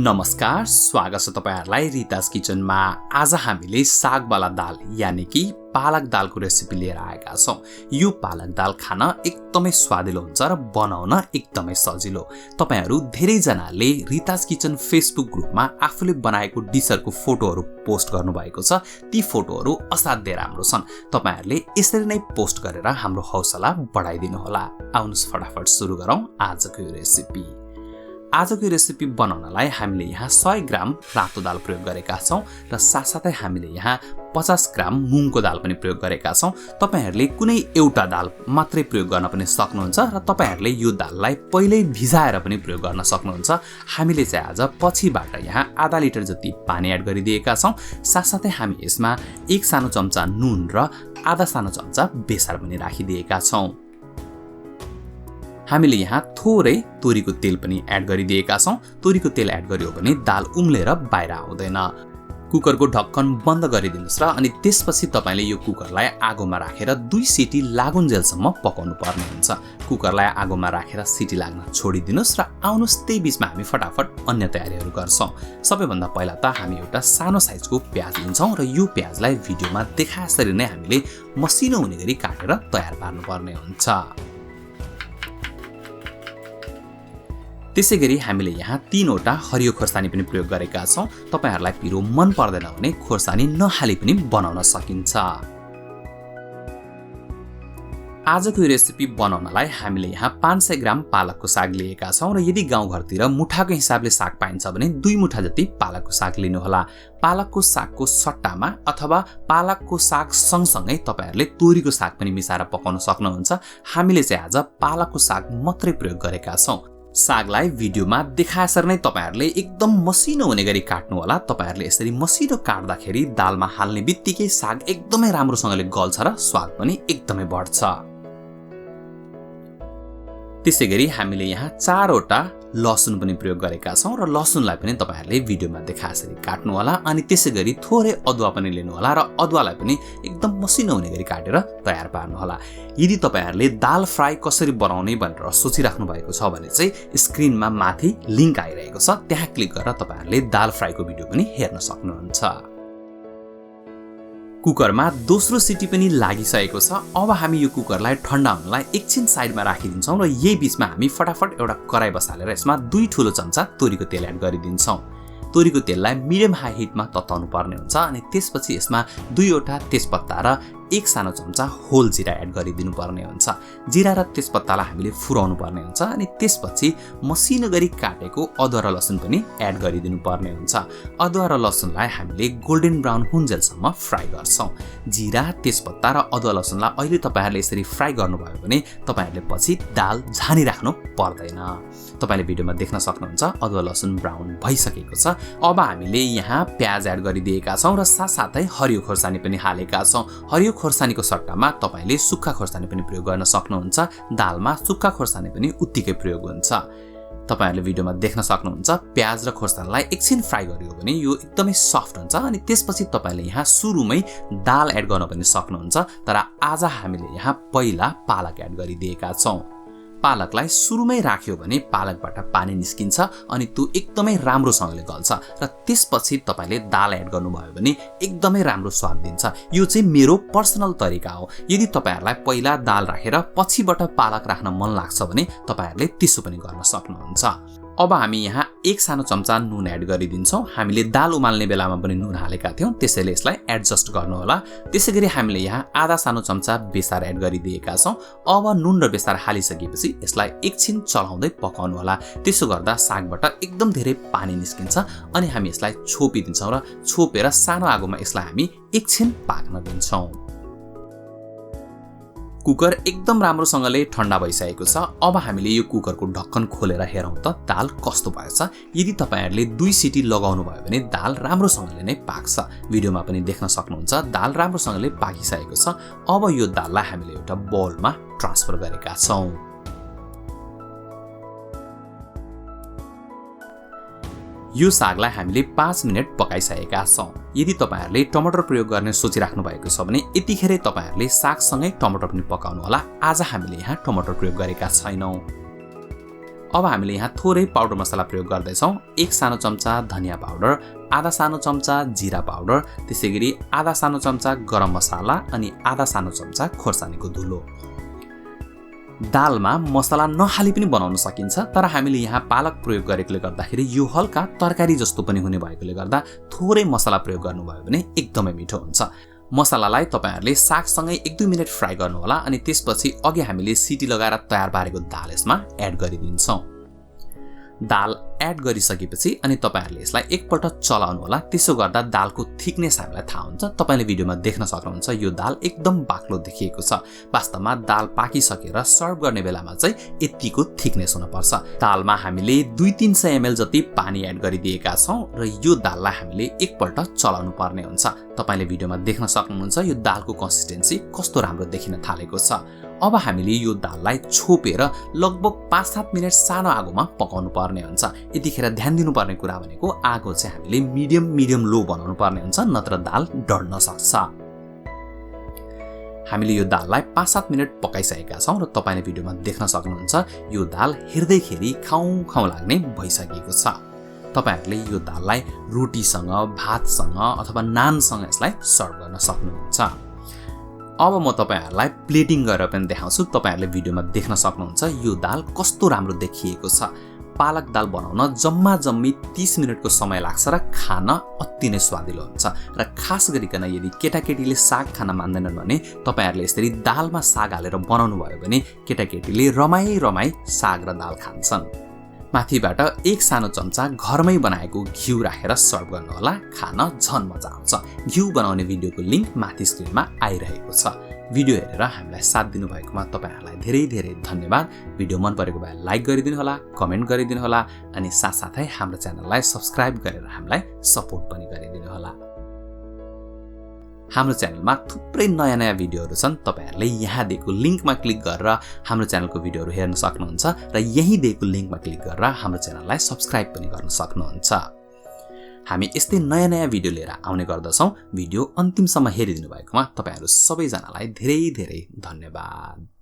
नमस्कार, स्वागत छ तपाईहरुलाई रितास किचनमा। आज हामीले सागवाला दाल यानी कि पालक दालको रेसिपी लिएर आएका छौं। यो पालक दाल खान एकदमै स्वादिलो हुन्छ र बनाउन एकदमै सजिलो। तपाईहरु धेरै जनाले रितास किचन फेसबुक ग्रुपमा आफूले बनाएको डिशहरुको फोटोहरु पोस्ट गर्नु भएको छ। ती फोटोहरु असाध्यै राम्रो छन्। तपाईहरुले यसरी नै पोस्ट गरेर हाम्रो हौसला बढाइदिनु होला। आउनुस् फटाफट सुरु गरौँ आजको यो रेसिपी। आजको रेसिपी बनाउनलाई हामीले यहाँ 100 ग्राम रातो दाल प्रयोग गरेका छौं र साथसाथै हामीले यहाँ 50 ग्राम मुङको दाल पनि प्रयोग गरेका छौं। तपाईहरुले कुनै एउटा दाल मात्रै प्रयोग गर्न पनि सक्नुहुन्छ र तपाईहरुले यो दाललाई पहिल्यै भिजाएर पनि प्रयोग गर्न सक्नुहुन्छ। हामीले चाहिँ आज पछिबाट यहाँ आधा लिटर जति पानी एड गरिदिएका छौं। साथसाथै हामी यसमा 1 सानो चम्चा नुन र आधा सानो चम्चा बेसार पनि राखिदिएका छौं। हामीले यहाँ थोरै तोरीको तेल पनि एड गरिदिएका छौं। तोरीको तेल एड गर्यो भने दाल उम्लेर बाहिर आउँदैन। कुकरको ढक्कन बन्द गरिदिनुस् र अनि त्यसपछि तपाईले यो कुकरलाई आगोमा राखेर 2 सिटी लागुन्जेलसम्म पकाउनु पर्ने हुन्छ। कुकरलाई आगोमा राखेर सिटी लाग्न छोडिदिनुस् र आउनुस् त्यही बीचमा हामी फटाफट अन्य तयारीहरु गर्छौं। सबैभन्दा पहिला त हामी एउटा सानो साइजको प्याज लिन्छौं र यो प्याजलाई भिडियोमा देखाएसरी नै हामीले मसिनो हुने गरी काटेर तयार पार्नुपर्ने हुन्छ। त्यसैगरी हामीले यहाँ 3 वटा हरियो खोर्सानी पनि प्रयोग गरेका छौं। तपाईहरुलाई पिरो मन पर्दैन भने खोर्सानी नहाली पनि बनाउन सकिन्छ। आजको यो रेसिपी बनाउनलाई हामीले यहाँ 500 ग्राम पालकको साग लिएका छौं र यदि गाउँघरतिर मुठाको हिसाबले साग पाइन्छ भने 2 मुठा जति पालकको साग लिनु होला। पालकको सागको सट्टामा अथवा पालकको साग सँगसँगै तपाईहरुले तोरीको साग पनि मिसाएर पकाउन सक्नुहुन्छ। हामीले चाहिँ आज पालकको साग मात्रै प्रयोग गरेका छौं। सागलाई भिडियोमा देखाएसरी नै तपाईहरुले एकदम मसिनो हुने गरी काट्नु होला। तपाईहरुले यसरी मसिनो काट्दाखेरि दालमा हाल्ने बित्तिकै साग एकदमै राम्रोसँगले गल्छ र स्वाद पनि एकदमै बढ्छ। त्यसैगरी हामीले यहाँ 4 वटा लसुन पनि प्रयोग गरेका छौं र लसुनलाई पनि तपाईहरुले भिडियोमा देखाएसरी काट्नु होला। अनि त्यसैगरी थोरै अदुवा पनि लिनु होला र अदुवालाई पनि एकदम मसिनो हुने गरी काटेर तयार पार्नु होला। यदि तपाईहरुले दाल फ्राई कसरी बनाउने भनेर सोचिराख्नु भएको छ भने चाहिँ स्क्रिनमा माथि लिंक आइरहेको छ, त्यहाँ क्लिक गरेर तपाईहरुले दाल फ्राईको भिडियो पनि हेर्न सक्नुहुन्छ। कुकरमा दोस्रो सिटी पनि लागिसकेको छ। अब हामी यो कुकरलाई ठण्डा हुनलाई एकछिन साइडमा राखिदिन्छौं र यही बीचमा हामी फटाफट एउटा कराई बसालेर यसमा 2 ठूलो चम्चा तोरीको तेल एड गरिदिन्छौं। तोरीको तेललाई मिडियम हाई हिटमा तताउनु पर्ने हुन्छ। अनि त्यसपछि यसमा 2 वटा तेजपत्ता र 1 सानो चम्चा होल जिरा एड गरिदिनु पर्ने हुन्छ। जिरा र तेजपत्तालाई हामीले फुराउनु पर्ने हुन्छ। अनि त्यसपछि मसिनो गरी काटेको अदुवा र लसुन पनि एड गरिदिनु पर्ने हुन्छ। अदुवा र लसुनलाई हामीले गोल्डन ब्राउन हुन्जेलसम्म फ्राई गर्छौं। जिरा, तेजपत्ता र अदुवा लसुनलाई अहिले तपाईहरुले यसरी फ्राई गर्नुभयो भने तपाईहरुले पछि दाल झानिराख्नु पर्दैन। तपाईले भिडियोमा देख्न सक्नुहुन्छ अदुवा लसुन ब्राउन भइसकेको छ। अब हामीले यहाँ प्याज एड गरिदिएका छौं र साथसाथै हरियो खोर्सानी पनि हालेका छौं। हरियो खोर्सानीको सट्टामा तपाईले सुक्खा खोर्सानी पनि प्रयोग गर्न सक्नुहुन्छ। दालमा सुक्खा खोर्सानी पनि उत्तिकै प्रयोग हुन्छ। तपाईहरुले भिडियोमा देख्न सक्नुहुन्छ प्याज र खोर्सानीलाई एकछिन फ्राई गरियो भने यो एकदमै सफ्ट हुन्छ। अनि त्यसपछि तपाईले यहाँ सुरुमै दाल एड गर्न पनि सक्नुहुन्छ। तर आज हामीले यहाँ पहिला पालक एड गरिदिएका छौं। पालकलाई सुरुमै राख्यो भने पालकबाट पानी निस्किन्छ अनि त्यो एकदमै राम्रोसँगले गल्छ र त्यसपछि तपाईले दाल एड गर्नुभयो भने एकदमै राम्रो स्वाद दिन्छ। यो चाहिँ मेरो पर्सनल तरिका हो। यदि तपाईहरुलाई पहिला दाल राखेर पछिबाट पालक राख्न मन लाग्छ भने तपाईहरुले त्यसो पनि गर्न सक्नुहुन्छ। अब हामी यहाँ 1 सानो चम्चा नुन एड गरिदिन्छौं। हामीले दाल उमाल्ने बेलामा पनि नुन हालेका थियौं, त्यसैले यसलाई एडजस्ट गर्नु होला। त्यसैगरी हामीले यहाँ आधा सानो चम्चा बेसार एड गरिदिएका छौं। अब नुन र बेसार हालिसकेपछि यसलाई एकछिन चलाउँदै पकाउनु होला। त्यसो गर्दा सागबाट एकदम धेरै पानी निस्किन्छ अनि हामी यसलाई छोपिदिन्छौं र छोपेर सानो आगोमा यसलाई हामी एकछिन पाक्न दिन्छौं। कुकर एकदम राम्रोसँगले ठण्डा भइसकेको छ। अब हामीले यो कुकरको ढक्कन खोलेर हेरौं त दाल कस्तो भएछ। यदि तपाईहरुले 2 सिटी लगाउनु भयो भने दाल राम्रोसँगले नै पाक्छ। भिडियोमा पनि देख्न सक्नुहुन्छ दाल राम्रोसँगले पाकिसकेको छ। अब यो दाललाई हामीले एउटा बाउलमा ट्रान्सफर गरेका छौं। यो सागलाई हामीले 5 मिनेट पकाइसकेका छौं। यदि तपाईहरुले टमाटर प्रयोग गर्ने सोचिराख्नु भएको छ भने यतिखेरै तपाईहरुले सागसँगै टमाटर पनि पकाउनु होला। आज हामीले यहाँ टमाटर प्रयोग गरेका छैनौं। अब हामीले यहाँ थोरै पाउडर मसला प्रयोग गर्दैछौँ। 1 सानो चम्चा धनिया पाउडर, आधा सानो चम्चा जिरा पाउडर, त्यसैगरी आधा सानो चम्चा गरम मसाला अनि आधा सानो चम्चा खोर्सानीको धुलो। दालमा मसला नहाली पनि बनाउन सकिन्छ, तर हामीले यहाँ पालक प्रयोग गरेकोले गर्दाखेरि यो हल्का तरकारी जस्तो पनि हुने भएकोले गर्दा थोरै मसला प्रयोग गर्नुभयो भने एकदमै मिठो हुन्छ। मसलालाई तपाईहरुले सागसँगै 1-2 मिनेट फ्राई गर्नुहोला अनि त्यसपछि अघि हामीले सिटी लगाएर तयार पारेको दाल यसमा एड गरिदिन्छौँ। दाल एड गरिसकेपछि अनि तपाईहरुले यसलाई एकपल्ट चलाउनु होला। त्यसो गर्दा दालको थिकनेस हामीलाई थाहा हुन्छ। तपाईले भिडियोमा देख्न सक्नुहुन्छ यो दाल एकदम बाक्लो देखिएको छ। वास्तवमा दाल पाकिसकेर सर्भ गर्ने बेलामा चाहिँ यतिको थिकनेस हुनुपर्छ। दालमा हामीले 200-300 ml जति पानी एड गरिदिएका छौं र यो दाललाई हामीले एकपल्ट चलाउनु पर्ने हुन्छ। तपाईले भिडियोमा देख्न सक्नुहुन्छ यो दालको कन्सिस्टेन्सी कस्तो राम्रो देखिन थालेको छ। अब हामीले यो दाललाई छोपेर लगभग 5-7 मिनेट सानो आगोमा पकाउनु पर्ने हुन्छ। यतिखेर ध्यान दिनुपर्ने कुरा भनेको आगो चाहिँ हामीले मिडियम लो बनाउनु पर्ने हुन्छ, नत्र दाल डढ्न सक्छ। हामीले यो दाललाई 5-7 मिनेट पकाइसकेका छौं र तपाईले भिडियोमा देख्न सक्नुहुन्छ यो दाल हेर्दैखेरि खाउँ लाग्ने भइसकेको छ। तपाईहरुले यो दाललाई रोटीसँग, भातसँग अथवा नानसँग यसलाई सर्भ गर्न सक्नुहुन्छ। अब म तपाईहरुलाई प्लेटिङ गरेर पनि देखाउँछु। तपाईहरुले भिडियोमा देख्न सक्नुहुन्छ यो दाल कस्तो राम्रो देखिएको छ। पालक दाल बनाउन जम्मी 30 मिनेटको समय लाग्छ र खान अति नै स्वादिलो हुन्छ। र खास गरिकन यदि केटाकेटीले साग खान मान्दैनन् भने तपाईहरुले यसरी दालमा साग हालेर बनाउनु भयो भने केटाकेटीले रमाई साग र दाल खान्छन्। माथिबाट 1 सानो चम्चा घरमै बनाएको घिउ राखेर सर्भ गर्नुहोला। खान झन मजा आउँछ। घिउ बनाउने भिडियोको लिंक माथि स्क्रिनमा आइरहेको छ। भिडियो हेरेर हामीलाई साथ दिनुभएकोमा तपाईहरुलाई धेरै धन्यवाद। भिडियो मन परेको भए लाइक गरिदिनु होला, कमेन्ट गरिदिनु होला अनि साथसाथै हाम्रो च्यानललाई सब्स्क्राइब गरेर हामीलाई सपोर्ट पनि गरिदिनु होला। हाम्रो च्यानलमा थुप्रै नयाँ भिडियोहरु छन्। तपाईहरुले यहाँ दिएको लिंकमा क्लिक गरेर हाम्रो च्यानलको भिडियोहरु हेर्न सक्नुहुन्छ र यही दिएको लिंकमा क्लिक गरेर हाम्रो च्यानललाई सब्स्क्राइब पनि गर्न सक्नुहुन्छ। हामी यस्तै नयाँ भिडियो लिएर आउने गर्दछौं। भिडियो अन्तिमसम्म हेरिदिनु भएकोमा तपाईहरु सबैजनालाई धेरै धन्यवाद।